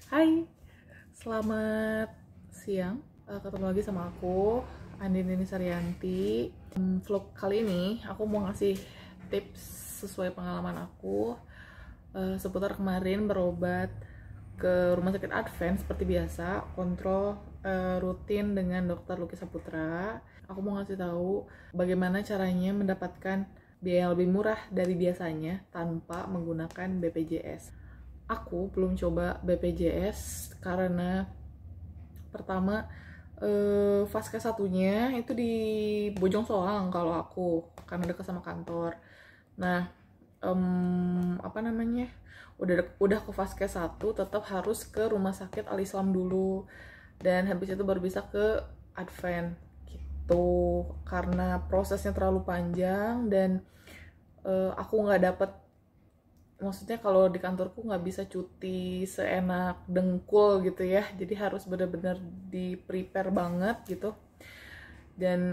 Hai, selamat siang. Ketemu lagi sama aku, Andini Saryanti. Vlog kali ini aku mau ngasih tips sesuai pengalaman aku seputar kemarin berobat ke Rumah Sakit Advent seperti biasa, kontrol rutin dengan Dokter Luki Saputra. Aku mau ngasih tahu bagaimana caranya mendapatkan biaya yang lebih murah dari biasanya tanpa menggunakan BPJS. Aku belum coba BPJS karena pertama fase satunya itu di Bojong Soang kalau aku, karena dekat sama kantor. Nah, apa namanya, udah ke fase 1 tetap harus ke rumah sakit Al Islam dulu, dan habis itu baru bisa ke Advent gitu, karena prosesnya terlalu panjang dan aku nggak dapet. Maksudnya kalau di kantorku nggak bisa cuti seenak dengkul gitu ya, jadi harus benar-benar di prepare banget gitu. Dan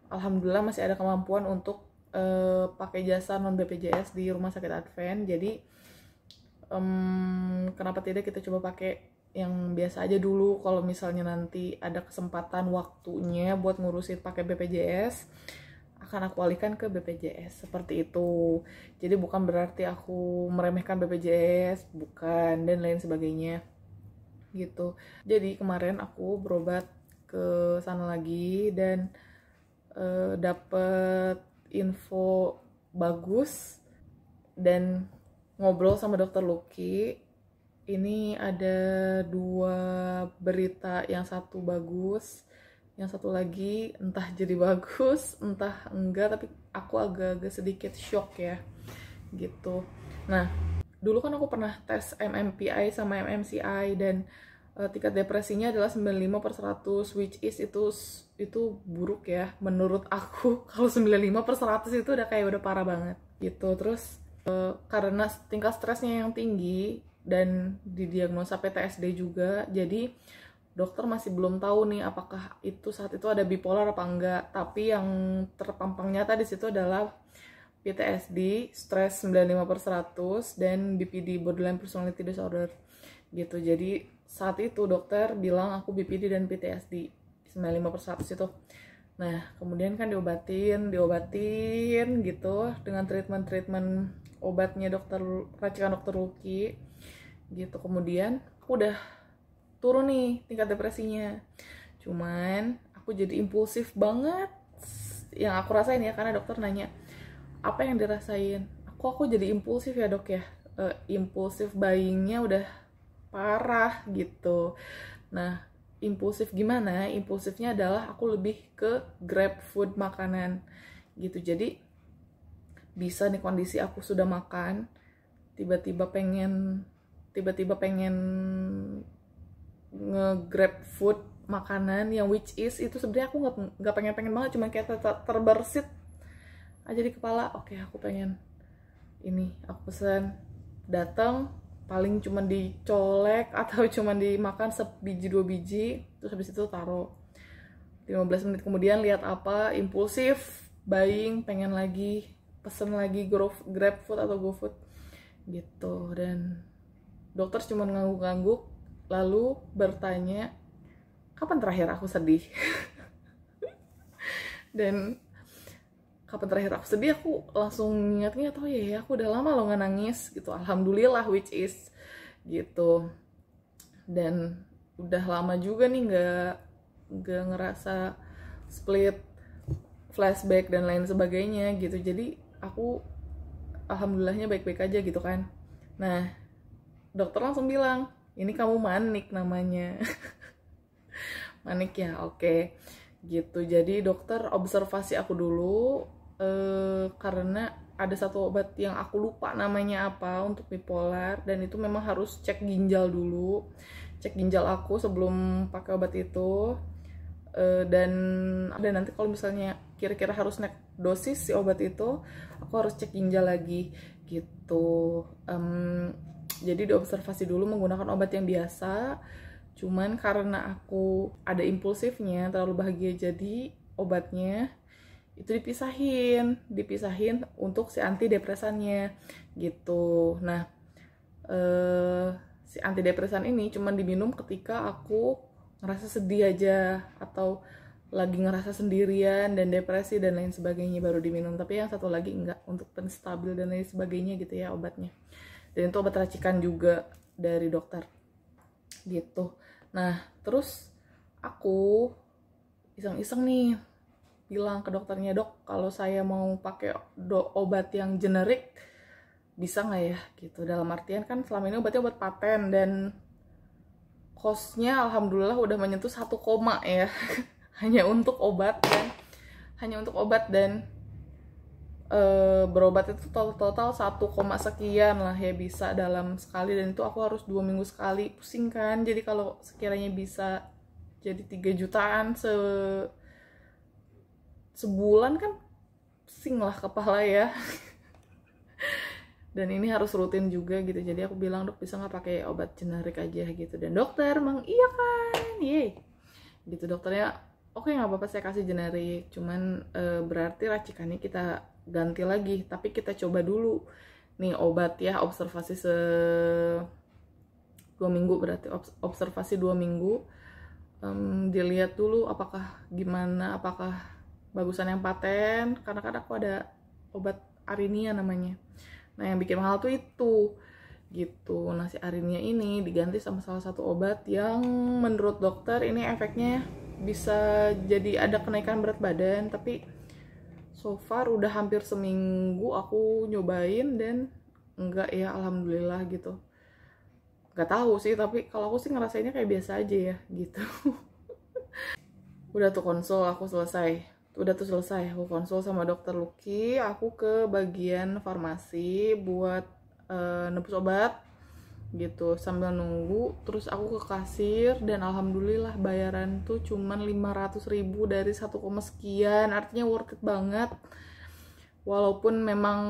alhamdulillah masih ada kemampuan untuk pakai jasa non BPJS di Rumah Sakit Advent. Jadi kenapa tidak kita coba pakai yang biasa aja dulu. Kalau misalnya nanti ada kesempatan waktunya buat ngurusin pakai BPJS, akan aku alihkan ke BPJS, seperti itu. Jadi bukan berarti aku meremehkan BPJS, bukan, dan lain sebagainya gitu. Jadi kemarin aku berobat ke sana lagi dan dapet info bagus dan ngobrol sama Dokter Luki. Ini ada 2 berita, yang satu bagus, yang satu lagi entah jadi bagus entah enggak, tapi aku agak-agak sedikit shock ya gitu. Nah, dulu kan aku pernah tes MMPI sama MMCI dan tingkat depresinya adalah 95/100, which is itu buruk ya menurut aku. Kalau 95/100 itu udah parah banget gitu. Terus karena tingkat stresnya yang tinggi dan didiagnosa PTSD juga, jadi dokter masih belum tahu nih apakah itu saat itu ada bipolar apa enggak. Tapi yang terpampang nyata di situ adalah PTSD, stres 95/100, dan BPD, borderline personality disorder gitu. Jadi saat itu dokter bilang aku BPD dan PTSD 95/100 itu. Nah, kemudian kan diobatin gitu dengan treatment obatnya racikan dokter Luki gitu. Kemudian aku udah turun nih tingkat depresinya. Cuman aku jadi impulsif banget. Yang aku rasain ya, karena dokter nanya apa yang dirasain. Aku jadi impulsif ya dok ya. Impulsif buyingnya udah parah gitu. Nah, impulsif gimana? Impulsifnya adalah aku lebih ke grab food, makanan gitu. Jadi bisa nih kondisi aku sudah makan, tiba-tiba pengen nge-grab food, makanan yang which is itu sebenarnya aku nggak pengen banget, cuma kayak terbersit aja di kepala. Oke, aku pengen ini, aku pesen, datang paling cuma dicolek atau cuma dimakan sebiji 2 biji, terus habis itu taruh. 15 menit kemudian lihat apa, impulsif buying, pengen lagi, pesen lagi grab food atau GoFood gitu. Dan dokter cuma ngangguk-ngangguk lalu bertanya kapan terakhir aku sedih. Dan kapan terakhir aku sedih, aku langsung ingat-ingat, oh iya ya, aku udah lama loh nggak nangis gitu, alhamdulillah, which is gitu. Dan udah lama juga nih nggak ngerasa split, flashback dan lain sebagainya gitu. Jadi aku alhamdulillahnya baik-baik aja gitu kan. Nah, dokter langsung bilang ini kamu manik namanya. Manik ya, oke gitu. Jadi dokter observasi aku dulu karena ada satu obat yang aku lupa namanya apa untuk bipolar, dan itu memang harus cek ginjal dulu, cek ginjal aku sebelum pakai obat itu. Dan nanti kalau misalnya kira-kira harus naik dosis si obat itu, aku harus cek ginjal lagi gitu. Jadi diobservasi dulu menggunakan obat yang biasa. Cuman karena aku ada impulsifnya, terlalu bahagia, jadi obatnya itu dipisahin untuk si antidepresannya gitu. Nah, si antidepresan ini cuman diminum ketika aku ngerasa sedih aja atau lagi ngerasa sendirian dan depresi dan lain sebagainya baru diminum. Tapi yang satu lagi enggak, untuk penstabil dan lain sebagainya gitu ya obatnya. Dan itu obat racikan juga dari dokter gitu. Nah terus aku iseng-iseng nih bilang ke dokternya, dok kalau saya mau pakai obat yang generik bisa nggak ya gitu. Dalam artian kan selama ini obatnya obat paten dan costnya alhamdulillah udah menyentuh 1 koma ya hanya untuk obat dan berobat itu total 1, sekian lah ya bisa dalam sekali, dan itu aku harus 2 minggu sekali. Pusing kan, jadi kalau sekiranya bisa jadi 3 jutaan sebulan kan pusing lah kepala ya dan ini harus rutin juga gitu. Jadi aku bilang, dok bisa nggak pakai obat generik aja gitu, dan dokter mengiyakan, yeay gitu. Dokternya oke, nggak apa-apa saya kasih generik, cuman berarti racikannya kita ganti lagi, tapi kita coba dulu nih obat ya, observasi 2 minggu, berarti observasi 2 minggu, dilihat dulu apakah gimana, apakah bagusan yang paten, karena kan aku ada obat Arinia namanya. Nah yang bikin mahal tuh itu gitu. Nah si Arinia ini diganti sama salah satu obat yang menurut dokter ini efeknya bisa jadi ada kenaikan berat badan, tapi so far udah hampir seminggu aku nyobain dan enggak ya, alhamdulillah gitu. Nggak tahu sih, tapi kalau aku sih ngerasainnya kayak biasa aja ya gitu. Udah tuh konsul aku selesai. Aku konsul sama dokter Lucky, aku ke bagian farmasi buat nebus obat gitu sambil nunggu. Terus aku ke kasir dan alhamdulillah bayaran tuh cuman 500.000 dari 1, sekian, artinya worth it banget. Walaupun memang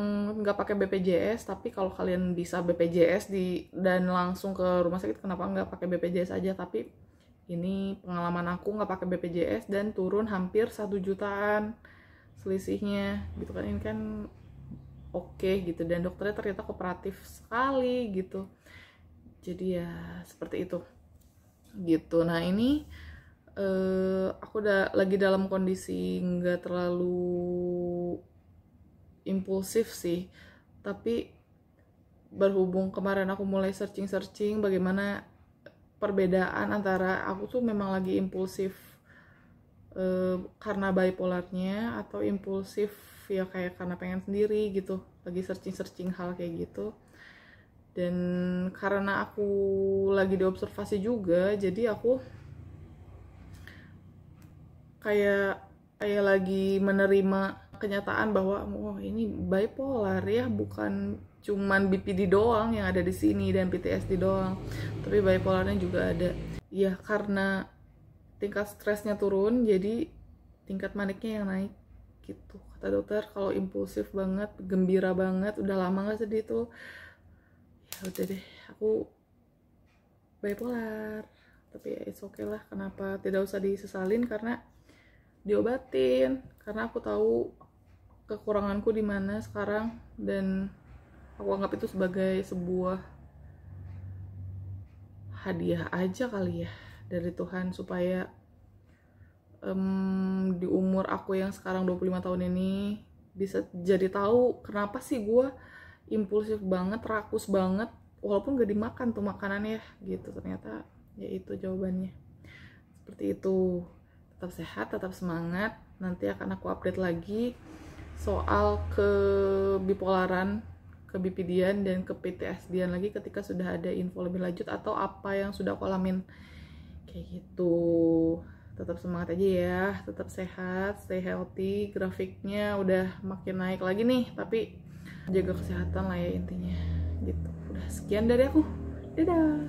nggak pakai BPJS, tapi kalau kalian bisa BPJS dan langsung ke rumah sakit, kenapa nggak pakai BPJS aja? Tapi ini pengalaman aku nggak pakai BPJS dan turun hampir 1 jutaan selisihnya gitu kan. Ini kan oke gitu, dan dokternya ternyata kooperatif sekali gitu. Jadi ya seperti itu gitu. Nah ini aku udah lagi dalam kondisi nggak terlalu impulsif sih, tapi berhubung kemarin aku mulai searching bagaimana perbedaan antara aku tuh memang lagi impulsif karena bipolarnya, atau impulsif ya kayak karena pengen sendiri gitu, lagi searching hal kayak gitu. Dan karena aku lagi diobservasi juga, jadi aku kayak lagi menerima kenyataan bahwa oh ini bipolar ya, bukan cuman BPD doang yang ada di sini dan PTSD doang, tapi bipolarnya juga ada. Ya karena tingkat stresnya turun, jadi tingkat maniknya yang naik gitu. Kata dokter kalau impulsif banget, gembira banget, udah lama gak sedih tuh, ya udah deh aku bipolar. Tapi ya it's okay lah, kenapa tidak usah disesalin karena diobatin, karena aku tahu kekuranganku di mana sekarang, dan aku anggap itu sebagai sebuah hadiah aja kali ya dari Tuhan, supaya di umur aku yang sekarang 25 tahun ini bisa jadi tahu kenapa sih gue impulsif banget, rakus banget, walaupun gak dimakan tuh makanannya gitu. Ternyata ya itu jawabannya. Seperti itu. Tetap sehat, tetap semangat. Nanti akan aku update lagi soal ke bipolaran, ke BPD-an, dan ke PTSD-an lagi ketika sudah ada info lebih lanjut atau apa yang sudah aku alamin kayak gitu. Tetap semangat aja ya, tetap sehat, stay healthy. Grafiknya udah makin naik lagi nih, tapi jaga kesehatan lah ya intinya gitu. Udah sekian dari aku, dadah.